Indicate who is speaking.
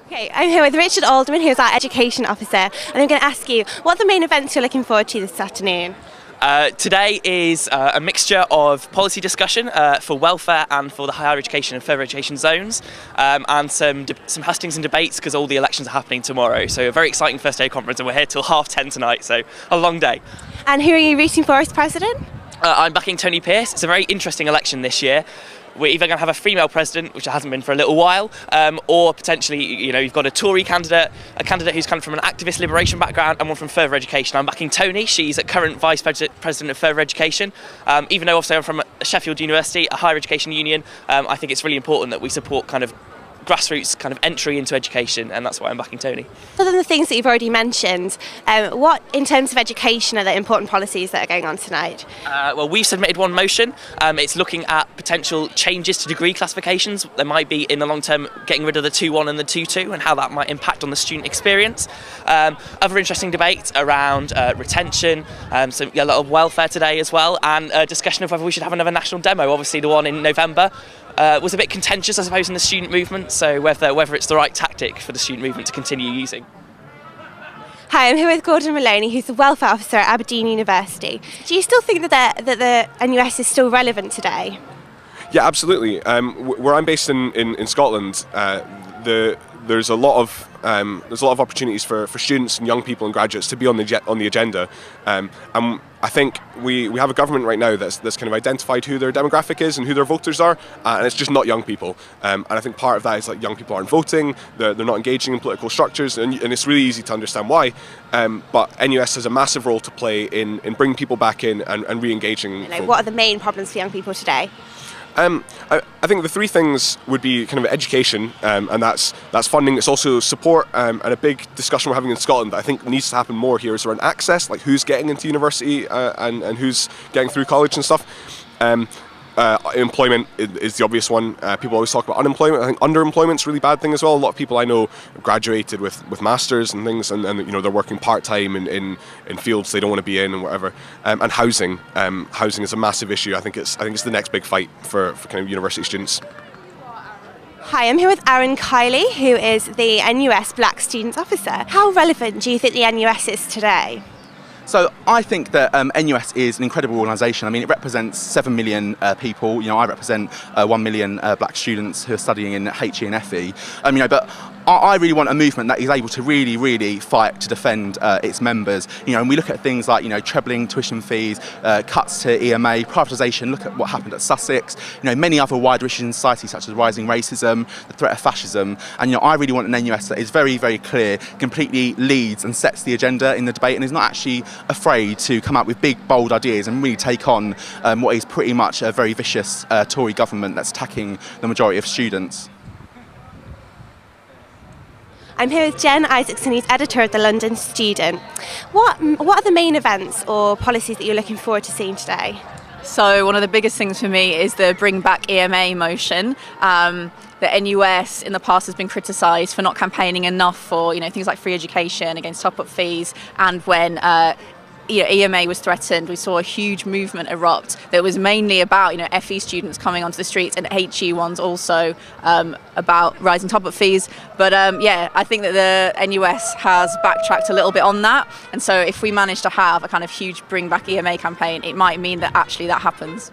Speaker 1: Okay, I'm here with Richard Alderman, who's our Education Officer, and I'm going to ask you, what are the main events you're looking forward to this afternoon?
Speaker 2: Today is a mixture of policy discussion for welfare and for the higher education and further education zones, and some hustings and debates because all the elections are happening tomorrow. So a very exciting first day conference, and we're here till 10:30 tonight, so a long day.
Speaker 1: And who are you rooting for as president?
Speaker 2: I'm backing Tony Pearce. It's a very interesting election this year. We're either going to have a female president, which it hasn't been for a little while, or potentially, you've got a Tory candidate, a candidate who's come from an activist liberation background, and one from further education. I'm backing Tony. She's a current vice president of further education. Even though obviously I'm from Sheffield University, a higher education union, I think it's really important that we support kind of grassroots kind of entry into education, and that's why I'm backing Tony.
Speaker 1: Other than the things that you've already mentioned, what in terms of education are the important policies that are going on tonight?
Speaker 2: Well, we've submitted one motion. It's looking at potential changes to degree classifications. There might be in the long term getting rid of the 2-1 and the 2-2 and how that might impact on the student experience. Other interesting debates around retention, a lot of welfare today as well, and a discussion of whether we should have another national demo. Obviously the one in November was a bit contentious, I suppose, in the student movement, so whether it's the right tactic for the student movement to continue using.
Speaker 1: Hi, I'm here with Gordon Maloney, who's the Welfare Officer at Aberdeen University. Do you still think that the NUS is still relevant today?
Speaker 3: Yeah, absolutely. Where I'm based in Scotland, there's a lot of opportunities for students and young people and graduates to be on the agenda, and I think we have a government right now that's kind of identified who their demographic is and who their voters are, and it's just not young people. And I think part of that is like young people aren't voting, they're not engaging in political structures, and it's really easy to understand why. But NUS has a massive role to play in bringing people back in and re-engaging.
Speaker 1: What are the main problems for young people today?
Speaker 3: I think the three things would be kind of education, and that's funding. It's also support, and a big discussion we're having in Scotland that I think needs to happen more here is around access, like who's getting into university and who's getting through college and stuff. Employment is the obvious one. People always talk about unemployment. I think underemployment's a really bad thing as well. A lot of people I know graduated with masters and things, and they're working part-time in fields they don't want to be in and whatever. And housing is a massive issue. I think it's the next big fight for kind of university students.
Speaker 1: Hi, I'm here with Aaron Kiley, who is the NUS Black Students Officer. How relevant do you think the NUS is today?
Speaker 4: So I think that NUS is an incredible organisation. I mean, it represents 7 million people. I represent 1 million black students who are studying in HE and FE. But I really want a movement that is able to really, really fight to defend its members. And we look at things like, trebling tuition fees, cuts to EMA, privatisation. Look at what happened at Sussex. Many other wider issues in society, such as rising racism, the threat of fascism. And I really want an NUS that is very, very clear, completely leads and sets the agenda in the debate, and is not actually afraid to come up with big, bold ideas and really take on what is pretty much a very vicious Tory government that's attacking the majority of students.
Speaker 1: I'm here with Jen Isaacson, who's editor of the London Student. What are the main events or policies that you're looking forward to seeing today?
Speaker 5: So one of the biggest things for me is the Bring Back EMA motion. The NUS in the past has been criticised for not campaigning enough for things like free education, against top-up fees, and when EMA was threatened, we saw a huge movement erupt that was mainly about FE students coming onto the streets, and HE ones also about rising top-up fees. But I think that the NUS has backtracked a little bit on that, and so if we manage to have a kind of huge Bring Back EMA campaign, it might mean that actually that happens.